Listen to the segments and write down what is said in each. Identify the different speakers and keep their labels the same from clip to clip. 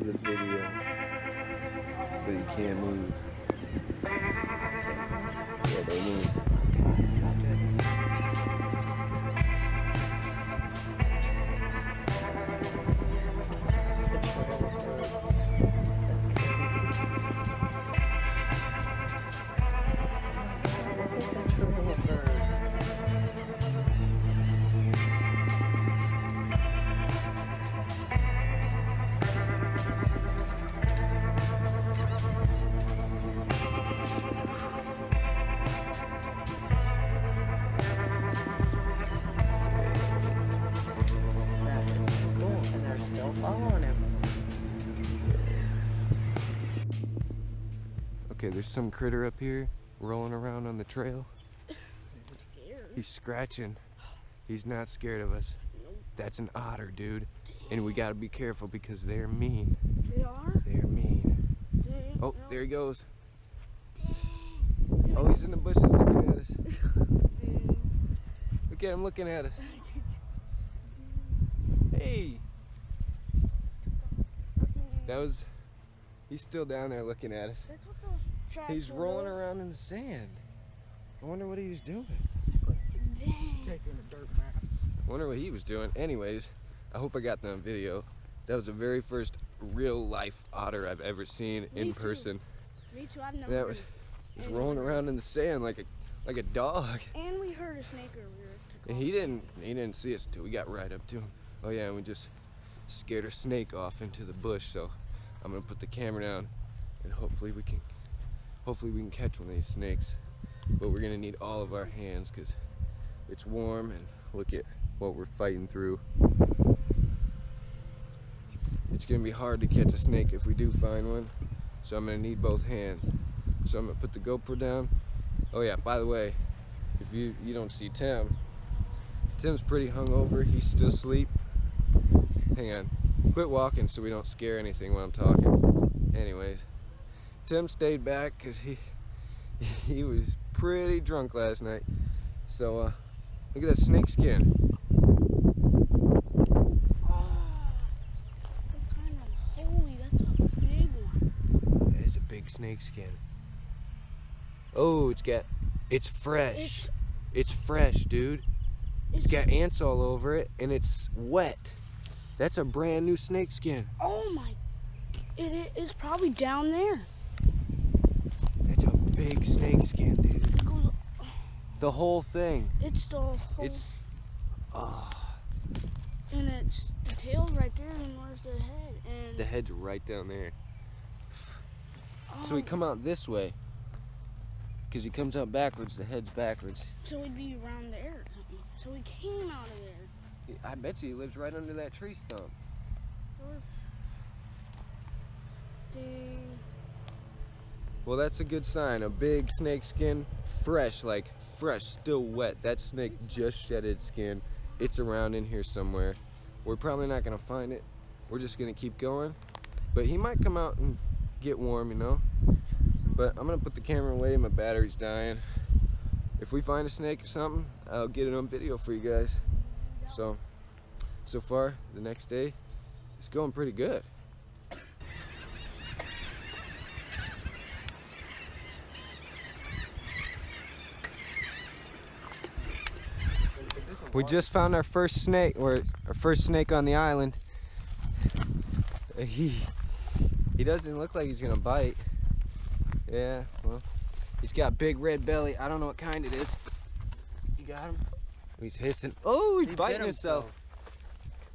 Speaker 1: the video, but you can't move. Yeah, they move. Okay, there's some critter up here rolling around on the trail. He's scratching. He's not scared of us. That's an otter, dude. And we gotta be careful because they're mean.
Speaker 2: They are?
Speaker 1: They're mean.
Speaker 2: Dang.
Speaker 1: Oh, there he goes.
Speaker 2: Dang.
Speaker 1: Oh, he's in the bushes looking at us.
Speaker 2: Dang.
Speaker 1: Look at him looking at us. Hey! He's still down there looking at us. He's rolling around in the sand. I wonder what he was doing.
Speaker 2: Dang.
Speaker 3: Taking a dirt bath.
Speaker 1: I wonder what he was doing. Anyways, I hope I got that on video. That was the very first real life otter I've ever seen in person.
Speaker 2: Me too. I've never.
Speaker 1: That was rolling around in the sand like a dog.
Speaker 2: And we heard a snake earlier.
Speaker 1: And he didn't see us till we got right up to him. Oh yeah, and we just scared a snake off into the bush. So I'm gonna put the camera down, and hopefully we can catch one of these snakes. But we're gonna need all of our hands because it's warm, and look at what we're fighting through. It's gonna be hard to catch a snake if we do find one, so I'm gonna need both hands. So I'm gonna put the GoPro down. Oh yeah, by the way, if you don't see Tim's pretty hungover. He's still asleep. Hang on, quit walking so we don't scare anything while I'm talking. Anyways, Tim stayed back because he was pretty drunk last night. So look at that snake skin.
Speaker 2: Holy, that's a big one.
Speaker 1: It's a big snake skin. Oh, it's fresh. It's fresh, dude. It's got ants all over it, and it's wet. That's a brand new snake skin.
Speaker 2: Oh my, it is probably down there.
Speaker 1: That's a big snake skin, dude.
Speaker 2: It goes,
Speaker 1: the whole thing.
Speaker 2: it's the whole. And it's the tail's right there, and where's the head? And
Speaker 1: The head's right down there.
Speaker 2: oh,
Speaker 1: So we come out this way. Because he comes out backwards, the head's backwards.
Speaker 2: so we'd be around there or something. So we came out of there.
Speaker 1: I bet you he lives right under that tree stump.
Speaker 2: Dang.
Speaker 1: Well, that's a good sign. A big snake skin, fresh, still wet. That snake just shed its skin. It's around in here somewhere. We're probably not gonna find it. We're just gonna keep going. But he might come out and get warm, you know? But I'm gonna put the camera away, my battery's dying. If we find a snake or something, I'll get it on video for you guys. So far, the next day, it's going pretty good. We just found our first snake, or our first snake on the island. He doesn't look like he's gonna bite. Yeah, well, he's got big red belly. I don't know what kind it is.
Speaker 3: You got him?
Speaker 1: He's hissing. Oh, he's
Speaker 3: He
Speaker 1: biting
Speaker 3: bit
Speaker 1: himself.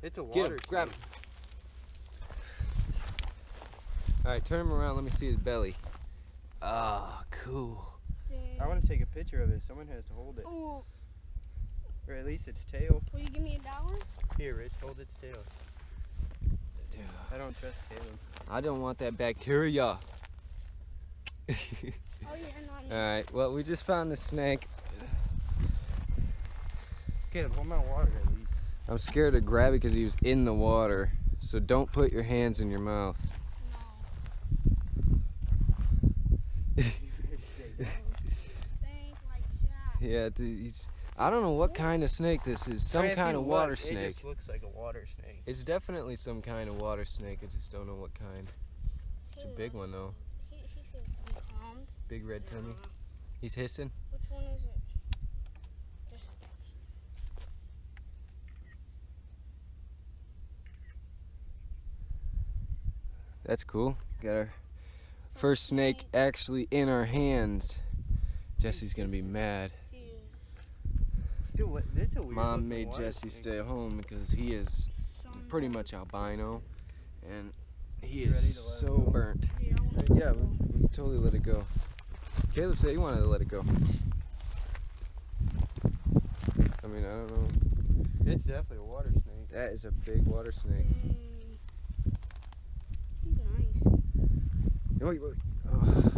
Speaker 3: It's a
Speaker 1: Get
Speaker 3: water
Speaker 1: him, grab him. All right, turn him around. Let me see his belly. Ah, cool.
Speaker 2: Dang.
Speaker 3: I want to take a picture of it. Someone has to hold it.
Speaker 2: Oh,
Speaker 3: Or at least its tail.
Speaker 2: will you give me $1?
Speaker 3: Here, Rich, hold its tail. I don't trust Caleb.
Speaker 1: I don't want that bacteria.
Speaker 2: Oh, yeah,
Speaker 1: All right, well, we just found the snake.
Speaker 3: Caleb, hold my water at least.
Speaker 1: I'm scared to grab it because he was in the water. So don't put your hands in your mouth.
Speaker 2: Stank like shot.
Speaker 1: Yeah, dude, I don't know what kind of snake this is. Some kind of water
Speaker 3: It
Speaker 1: snake.
Speaker 3: just looks like a water snake.
Speaker 1: It's definitely some kind of water snake. I just don't know what kind. It's a big one though.
Speaker 2: He seems to be calmed.
Speaker 1: Big red tummy. He's hissing.
Speaker 2: Which one is it? This is
Speaker 1: That's cool. Got our first snake actually in our hands. Jesse's gonna be mad.
Speaker 3: Dude, what? This is a weird
Speaker 1: Mom
Speaker 3: looking
Speaker 1: made
Speaker 3: water
Speaker 1: Jesse
Speaker 3: snake.
Speaker 1: stay home because he is pretty much albino, and he is
Speaker 3: Ready to let
Speaker 1: so
Speaker 3: it go?
Speaker 1: burnt.
Speaker 2: Yeah, I wanna
Speaker 1: Yeah,
Speaker 2: go.
Speaker 1: we totally let it go. Caleb said he wanted to let it go. I mean, I don't know.
Speaker 3: It's definitely a water snake.
Speaker 1: That is a big water snake.
Speaker 2: He's nice.
Speaker 1: Wait. Oh.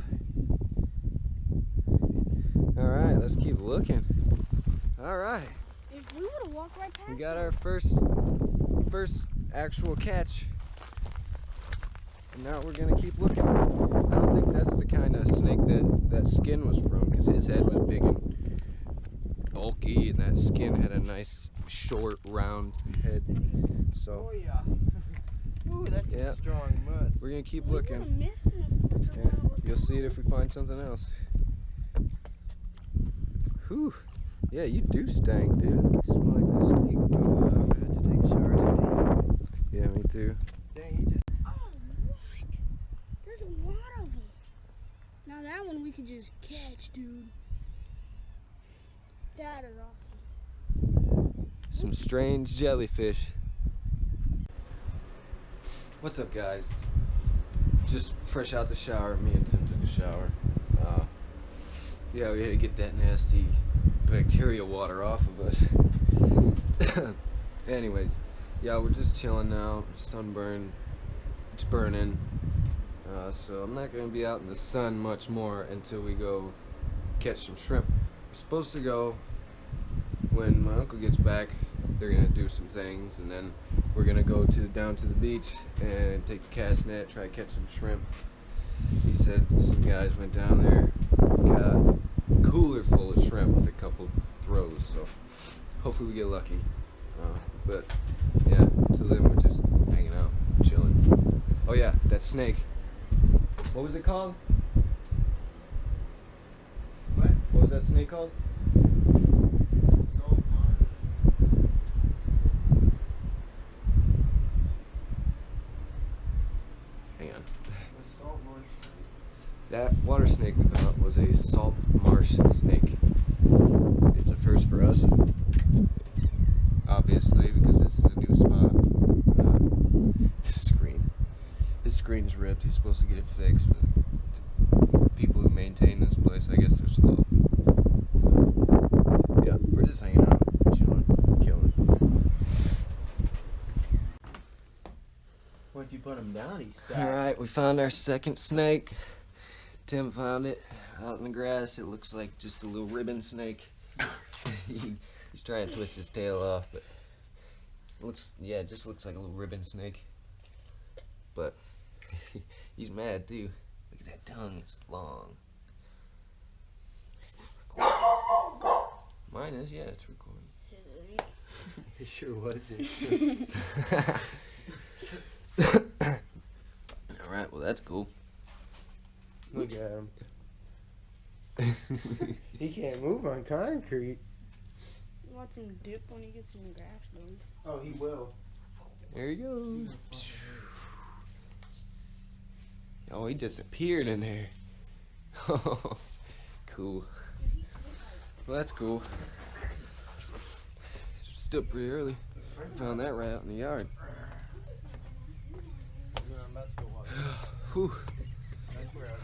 Speaker 1: All right, let's keep looking. All right,
Speaker 2: If we would have walked right past
Speaker 1: we got
Speaker 2: him.
Speaker 1: our first actual catch. And now we're gonna keep looking. I don't think that's the kind of snake that skin was from, because his head was big and bulky, and that skin had a nice short round head. So
Speaker 3: Oh yeah. Ooh, that's
Speaker 1: Yeah.
Speaker 3: a strong musk.
Speaker 1: we're gonna keep
Speaker 2: We would've
Speaker 1: looking.
Speaker 2: missed him if we would've
Speaker 1: Yeah,
Speaker 2: looked
Speaker 1: you'll see it
Speaker 2: around.
Speaker 1: if we find something else. Whew. Yeah, you do stank, dude. You smell like that snake.
Speaker 3: I'm gonna have to take a shower today.
Speaker 1: Yeah, me too.
Speaker 3: Dang, he just.
Speaker 2: Oh, what? There's a lot of them. Now that one we could just catch, dude. That is awesome.
Speaker 1: Some strange jellyfish. What's up, guys? Just fresh out the shower. Me and Tim took a shower. Yeah, we had to get that nasty bacteria water off of us. Anyways, yeah, we're just chilling now. Sunburn, it's burning. So I'm not gonna be out in the sun much more until we go catch some shrimp. We're supposed to go when my uncle gets back. They're gonna do some things, and then we're gonna go down to the beach and take the cast net, try to catch some shrimp. He said some guys went down there, got a cooler full of shrimp with a couple throws, so hopefully we get lucky. But yeah, until then we're just hanging out, chilling. Oh yeah, that snake. What was it called?
Speaker 3: What?
Speaker 1: What was that snake called? Hang on. That water snake we caught was a salt marsh snake. It's a first for us, obviously, because this is a new spot. His screen's ripped. He's supposed to get it fixed, but people who maintain this place, I guess they're slow. Yeah, we're just hanging out, chilling, killing.
Speaker 3: Once you put him down, he's stuck.
Speaker 1: Alright, we found our second snake. Tim found it out in the grass. It looks like just a little ribbon snake. He's trying to twist his tail off, but it just looks like a little ribbon snake. But he's mad too. Look at that tongue, it's long.
Speaker 2: It's not recording.
Speaker 1: Mine is, yeah, it's recording.
Speaker 3: It sure was it.
Speaker 1: Alright, well that's cool.
Speaker 3: Look at him. He can't move on concrete.
Speaker 2: Watch him dip when he gets in the grass, though.
Speaker 3: Oh, he will.
Speaker 1: There he goes. Oh, he disappeared in there. Cool. Well, that's cool. It's still pretty early. Found that right out in the yard.
Speaker 3: I'm about to go watch.
Speaker 1: Whew.
Speaker 3: That's where I was